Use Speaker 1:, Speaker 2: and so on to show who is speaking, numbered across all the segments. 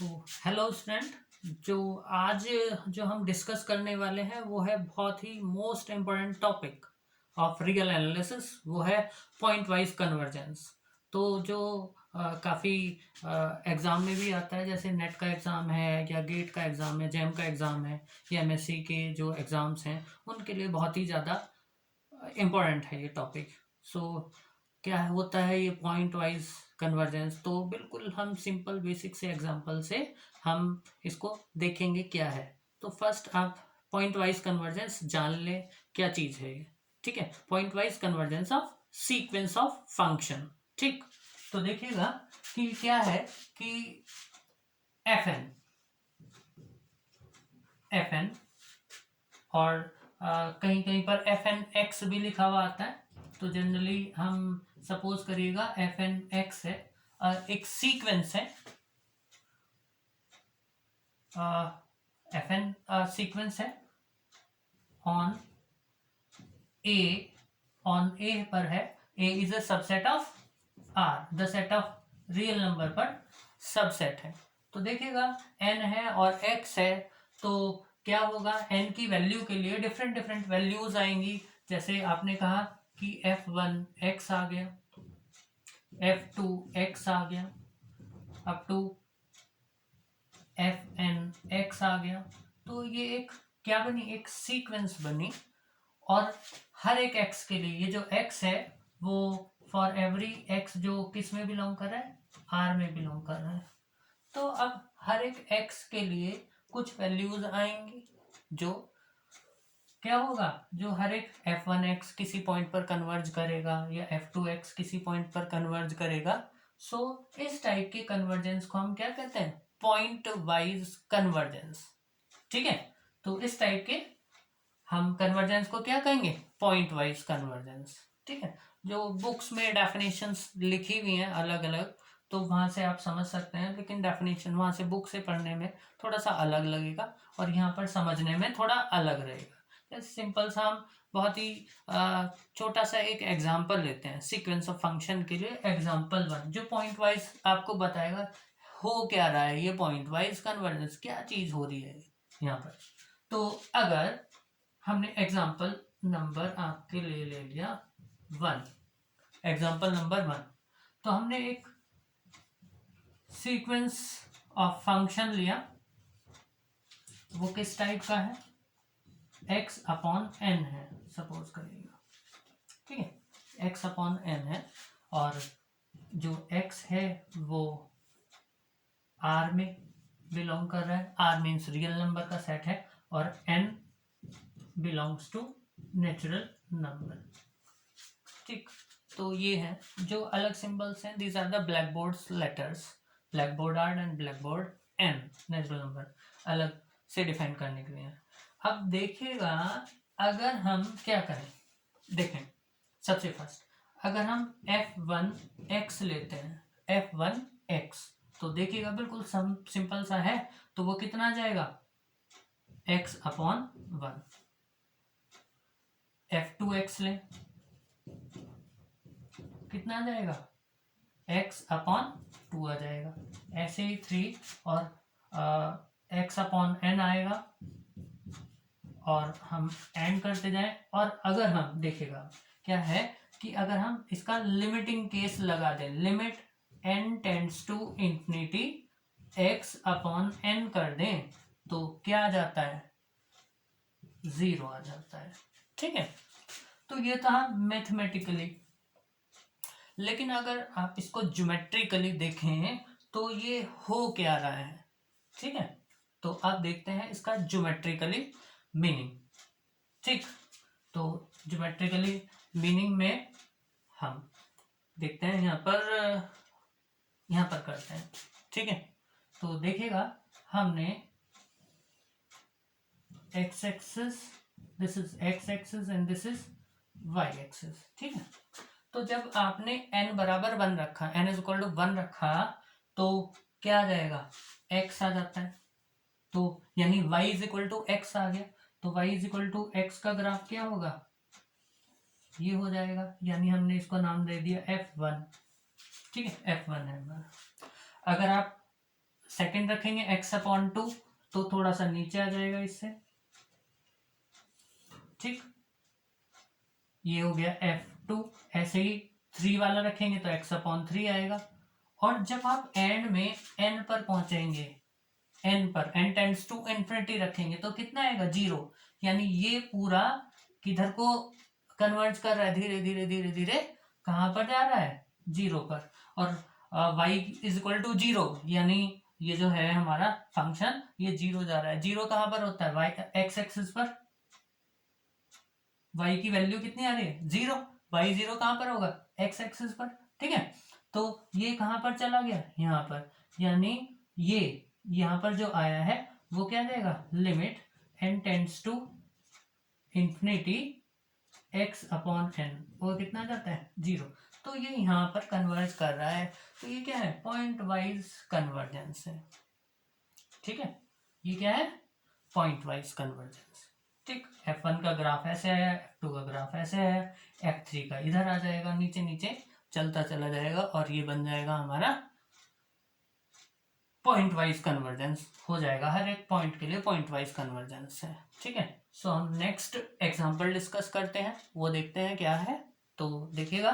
Speaker 1: तो hello student, जो आज जो हम डिस्कस करने वाले हैं वो है बहुत ही most important topic of real analysis. वो है पॉइंट वाइज कन्वर्जेंस। तो जो काफ़ी एग्ज़ाम में भी आता है, जैसे नेट का एग्ज़ाम है या गेट का एग्ज़ाम है, जैम का एग्ज़ाम है या एमएससी के जो एग्ज़ाम्स हैं उनके लिए बहुत ही ज़्यादा इम्पोर्टेंट है ये टॉपिक। सो क्या होता है ये पॉइंट वाइज कन्वर्जेंस? तो बिल्कुल हम सिंपल बेसिक से एग्जांपल से हम इसको देखेंगे क्या है। तो फर्स्ट आप पॉइंट वाइज कन्वर्जेंस जान ले क्या चीज़ है ये। ठीक है, point wise convergence of sequence of function. ठीक, तो देखिएगा कि क्या है कि एफ एन और कहीं कहीं पर एफ एन एक्स भी लिखा हुआ आता है। तो जनरली हम सपोज करिएगा एफ एन एक्स है, एक सीक्वेंस है, एफ एन सीक्वेंस है ऑन ए पर है। A is a subset of R, the set of real number पर सबसेट है। तो देखिएगा एन है और एक्स है, तो क्या होगा, एन की वैल्यू के लिए डिफरेंट डिफरेंट वैल्यूज आएंगी। जैसे आपने कहा कि एफ वन एक्स आ गया, एफ टू एक्स आ गया, up to f n x आ गया। तो ये एक क्या बनी, एक सीक्वेंस बनी। और हर एक एक्स के लिए ये जो एक्स है वो फॉर एवरी एक्स जो किस में बिलोंग कर रहा है, आर में बिलोंग कर रहा है। तो अब हर एक एक्स के लिए कुछ वैल्यूज आएंगी, जो क्या होगा, जो हर एक एफ वन एक्स किसी पॉइंट पर कन्वर्ज करेगा या एफ टू एक्स किसी पॉइंट पर कन्वर्ज करेगा। सो इस टाइप के कन्वर्जेंस को हम क्या कहते हैं, पॉइंट वाइज कन्वर्जेंस। ठीक है, तो इस टाइप के हम कन्वर्जेंस को क्या कहेंगे, पॉइंट वाइज कन्वर्जेंस। ठीक है, जो बुक्स में डेफिनेशंस लिखी हुई हैं अलग अलग, तो वहां से आप समझ सकते हैं, लेकिन डेफिनेशन वहां से बुक से पढ़ने में थोड़ा सा अलग लगेगा और यहाँ पर समझने में थोड़ा अलग रहेगा। जैसे सिंपल सा हम बहुत ही छोटा सा एक एग्जांपल लेते हैं सीक्वेंस ऑफ फंक्शन के लिए। एग्जांपल वन जो पॉइंट वाइज आपको बताएगा हो क्या रहा है, ये पॉइंट वाइज कन्वर्जेंस क्या चीज हो रही है यहाँ पर। तो अगर हमने एग्जाम्पल नंबर आपके लिए ले लिया वन, एग्जाम्पल नंबर वन, तो हमने एक सीक्वेंस ऑफ फंक्शन लिया, वो किस टाइप का है, x अपॉन एन है सपोज करिएगा। ठीक है, x अपॉन एन है और जो x है वो r में बिलोंग कर रहा है, r मीन्स रियल नंबर का सेट है, और n belongs to natural number. ठीक, तो ये है जो अलग सिंबल्स हैं, these are the black board letters, black board R and black board N, natural number अलग से डिफाइन करने के लिए। अब देखिएगा अगर हम क्या करें, देखें सबसे फर्स्ट अगर हम f1x लेते हैं, f1x, तो देखिएगा बिल्कुल सिंपल सा है, तो वो कितना आ जाएगा, x अपॉन वन। f2x लें, कितना आ जाएगा, x अपॉन टू आ जाएगा। ऐसे ही थ्री और x अपॉन एन आएगा, और हम एंड करते जाएं। और अगर हम देखिएगा क्या है कि अगर हम इसका लिमिटिंग केस लगा दें, limit n tends to infinity x upon N कर दें, तो क्या आ जाता है, जीरो आ जाता है। ठीक है, तो ये था मैथमेटिकली। लेकिन अगर आप इसको ज्योमेट्रिकली देखें तो ये हो क्या रहा है। ठीक है, तो अब देखते हैं इसका ज्योमेट्रिकली मीनिंग। ठीक, तो ज्योमेट्रिकली मीनिंग में हम देखते हैं, यहाँ पर करते हैं। ठीक है, तो देखिएगा हमने x axis, this is x axis and this is y axis. ठीक है, तो जब आपने n बराबर वन रखा, n is equal to one रखा, तो क्या आ जाएगा, x आ जाता है। तो यानी y is equal to x आ गया, तो y is equal to x का ग्राफ क्या होगा, ये हो जाएगा। यानी हमने इसको नाम दे दिया f1। ठीक है, f1 है हमारा। अगर आप सेकंड रखेंगे x/2 तो थोड़ा सा नीचे आ जाएगा इससे, ठीक। ये हो गया f2। ऐसे ही 3 वाला रखेंगे तो x/3 आएगा। और जब आप एंड में n पर पहुंचेंगे, n पर n टेंड्स टू इन्फिनिटी रखेंगे तो कितना आएगा 0। यानी ये पूरा किधर को कन्वर्ज कर रहा है, धीरे धीरे धीरे धीरे कहां पर जा रहा है 0 पर। और y इज इक्वल टू 0, यानी ये जो है हमारा फंक्शन ये 0 जा रहा है। 0 कहां पर होता है y x एक्सिस पर, y की वैल्यू कितनी आ रही है 0। y 0 कहां पर होगा x एक्सिस पर, ठीक है। तो ये कहां पर चला गया यहाँ पर, यानी ये यहाँ पर जो आया है वो क्या देगा, limit n tends to infinity x/n, वो कितना जाता है 0। तो ये यहाँ पर कन्वर्ज कर रहा है। तो ये क्या है, पॉइंट वाइज कन्वर्जेंस है, ठीक है। ये क्या है, पॉइंट वाइज कन्वर्जेंस, ठीक। f1 का ग्राफ ऐसे है, f2 का ग्राफ ऐसे है, f3 का इधर आ जाएगा, नीचे नीचे चलता चला जाएगा और ये बन जाएगा हमारा पॉइंट वाइज कन्वर्जेंस हो जाएगा। हर एक पॉइंट के लिए पॉइंट वाइज कन्वर्जेंस है, ठीक है। सो हम नेक्स्ट एग्जांपल डिस्कस करते हैं, वो देखते हैं क्या है। तो देखिएगा,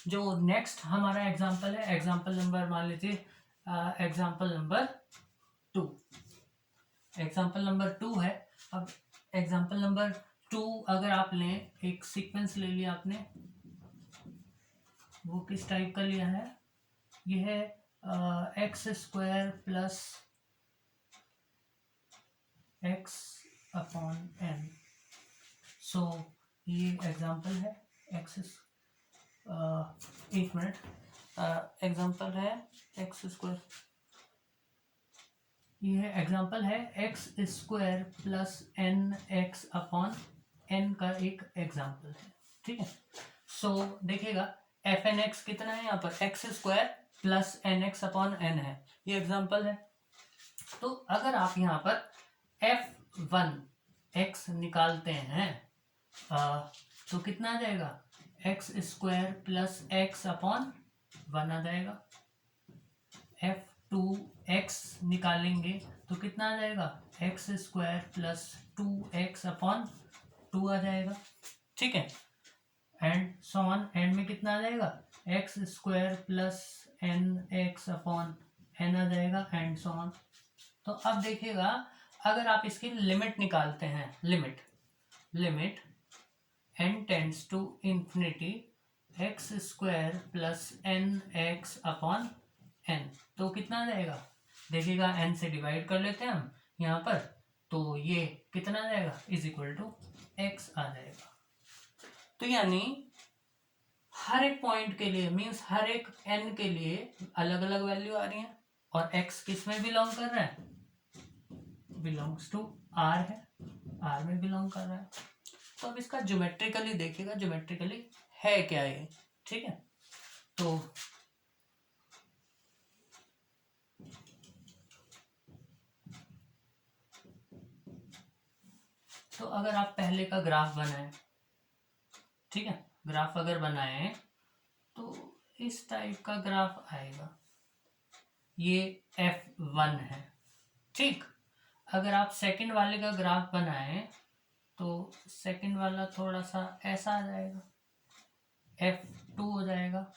Speaker 1: जो नेक्स्ट हमारा एग्जांपल है, एग्जांपल नंबर मान लीजिए एग्जांपल नंबर 2, एग्जांपल नंबर 2 है। अब एग्जांपल नंबर 2 अगर आप लें, एक सीक्वेंस ले लिया आपने, वो किस टाइप का लिया है, ये है x² प्लस x/n। सो ये एग्जांपल है एक मिनट, एग्जांपल है x², ये है एग्जांपल है x² प्लस n(x/n) का एक एग्जांपल है, ठीक है। सो देखिएगा fn(x) कितना है यहाँ पर, x² प्लस n(x/n) है, ये एग्जांपल है। तो अगर आप यहाँ पर f1(x) निकालते हैं तो कितना आ जाएगा, x² प्लस x/1 आ जाएगा। f2(x) निकालेंगे तो कितना आ जाएगा, x² प्लस 2x/2 आ जाएगा, ठीक है। एंड सो ऑन, एंड में कितना आ जाएगा, x² प्लस n(x/n) आ जाएगा, एंड सो ऑन। तो अब देखिएगा, अगर आप इसकी लिमिट निकालते हैं, limit n tends to infinity x² plus n(x/n), तो कितना आ जाएगा, देखिएगा n से डिवाइड कर लेते हैं हम यहाँ पर, तो ये कितना आ जाएगा, इज इक्वल टू x आ जाएगा। तो यानी हर एक पॉइंट के लिए, मीन्स हर एक n के लिए अलग अलग वैल्यू आ रही है, और x किस में बिलोंग कर रहा है, बिलोंग्स टू r है, r में बिलोंग कर रहा है। तो अब इसका ज्योमेट्रिकली देखिएगा, ज्योमेट्रिकली है क्या ये, ठीक है। तो अगर आप पहले का ग्राफ बनाएं, ठीक है, ग्राफ अगर बनाएं तो इस टाइप का ग्राफ आएगा, ये f1 है, ठीक। अगर आप सेकंड वाले का ग्राफ बनाएं तो सेकंड वाला थोड़ा सा ऐसा आ जाएगा, f2 हो जाएगा,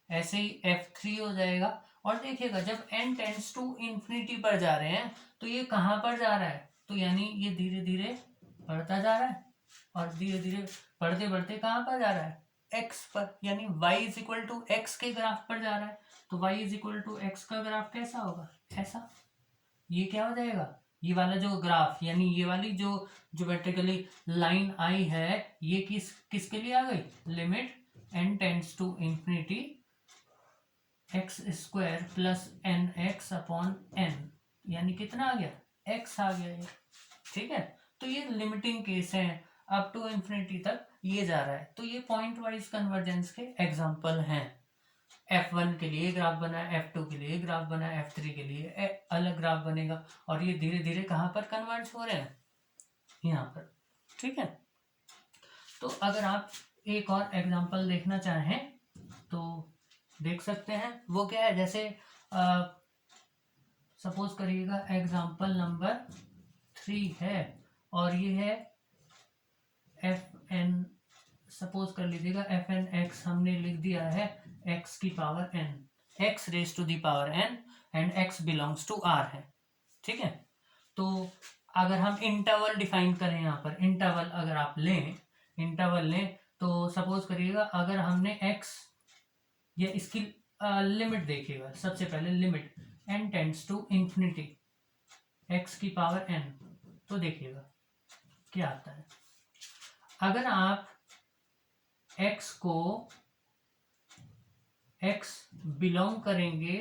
Speaker 1: ऐसे ही f3 हो जाएगा। और देखिएगा जब n टेंड्स टू इंफिनिटी पर जा रहे हैं तो ये कहाँ पर जा रहा है, तो यानी ये धीरे धीरे बढ़ता जा रहा है, और धीरे धीरे बढ़ते बढ़ते कहाँ पर जा रहा है, x पर, यानी y is equal to x के ग्राफ पर जा रहा है। तो y is equal to x का ग्राफ कैसा होगा, ऐसा। ये क्या हो जाएगा, ये वाला जो ग्राफ, यानी ये वाली जो ज्योमेट्रिकली लाइन आई है, ये किसके लिए आ गई, limit n tends to infinity x² plus n(x/n), यानी कितना आ गया, x आ गया ये, ठीक है। तो ये लिमिटिंग केस है, अप टू इंफिनिटी तक ये जा रहा है। तो ये पॉइंट वाइज कन्वर्जेंस के एग्जांपल हैं। f1 के लिए ग्राफ बना, f2 के लिए ग्राफ बना, f3 के लिए अलग ग्राफ बनेगा, और ये धीरे धीरे कहाँ पर कन्वर्ज हो रहे हैं, यहाँ पर, ठीक है। तो अगर आप एक और एग्जांपल देखना चाहें तो देख सकते हैं। वो क्या है, जैसे सपोज करिएगा एग्जांपल नंबर 3 है और ये है एफ एन, सपोज कर लीजिएगा एफ एन एक्स हमने लिख दिया है एक्स की power N, X raise to the power N and X belongs to R है। ठीक है, तो अगर हम इंटरवल डिफाइन करें, यहाँ पर इंटरवल अगर आप लें, इंटरवल लें तो सपोज करिएगा अगर हमने x, या इसकी लिमिट देखिएगा, सबसे पहले limit n tends to infinity x की पावर n, तो देखिएगा क्या आता है। अगर आप x को x बिलोंग करेंगे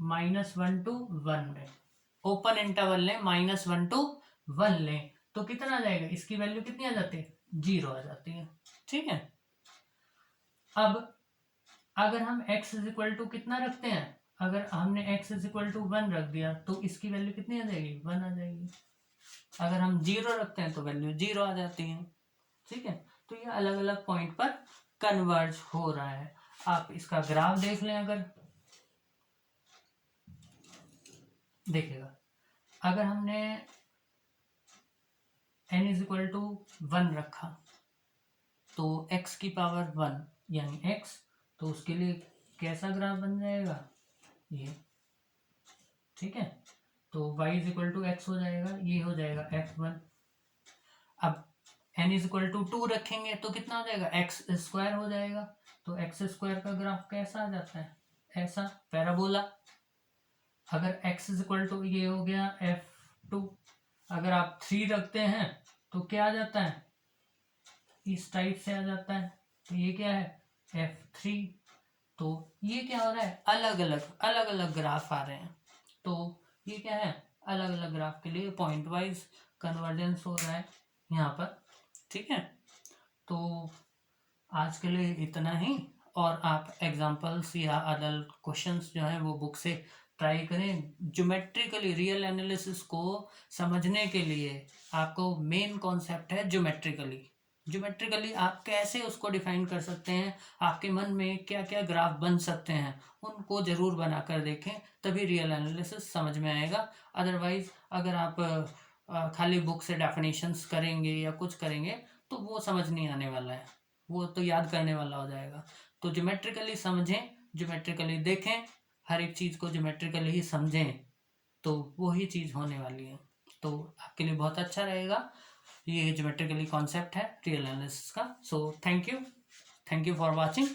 Speaker 1: -1 to 1 में, ओपन इंटरवल लें -1 to 1 लें, तो कितना आ जाएगा, इसकी वैल्यू कितनी आ जाती है, 0 आ जाती है। ठीक है, अब अगर हम x इज इक्वल टू कितना रखते हैं, अगर हमने x इज इक्वल टू 1 रख दिया तो इसकी वैल्यू कितनी आ जाएगी, 1 आ जाएगी। अगर हम 0 रखते हैं तो वैल्यू 0 आ जाती है। ठीक है, तो ये अलग अलग पॉइंट पर कन्वर्ज हो रहा है। आप इसका ग्राफ देख लें, अगर देखिएगा अगर हमने n इज इक्वल टू 1 रखा तो x की पावर 1 यानी x, तो उसके लिए कैसा ग्राफ बन जाएगा ये। ठीक है, तो y is equal to X हो जाएगा, ये हो जाएगा f1। अब n इज इक्वल टू 2 रखेंगे तो कितना हो जाएगा, x स्क्वायर हो जाएगा। तो x स्क्वायर का ग्राफ कैसा आ जाता है, ऐसा पैराबोला। अगर x इज इक्वल टू ये हो गया f2, अगर आप 3 रखते हैं तो क्या आ जाता है, इस टाइप से आ जाता है। तो ये क्या है f3। तो ये क्या हो रहा है, अलग अलग ग्राफ आ रहे हैं। तो ये क्या है, अलग अलग ग्राफ के लिए पॉइंट वाइज कन्वर्जेंस हो रहा है यहाँ पर। ठीक है, तो आज के लिए इतना ही, और आप एग्जांपल्स या अदर क्वेश्चंस जो हैं वो बुक से ट्राई करें। ज्योमेट्रिकली रियल एनालिसिस को समझने के लिए आपको मेन कॉन्सेप्ट है ज्योमेट्रिकली आप कैसे उसको डिफाइन कर सकते हैं, आपके मन में क्या क्या ग्राफ बन सकते हैं, उनको जरूर बनाकर देखें, तभी रियल एनालिसिस समझ में आएगा। अदरवाइज अगर आप खाली बुक से डेफिनेशंस करेंगे या कुछ करेंगे तो वो समझ नहीं आने वाला है, वो तो याद करने वाला हो जाएगा। तो ज्योमेट्रिकली समझें, ज्योमेट्रिकली देखें, हर एक चीज़ को ज्योमेट्रिकली ही समझें, तो वही चीज़ होने वाली है। तो आपके लिए बहुत अच्छा रहेगा। ये ज्योमेट्रिकली कॉन्सेप्ट है रियल एनालिसिस का। So thank you for watching.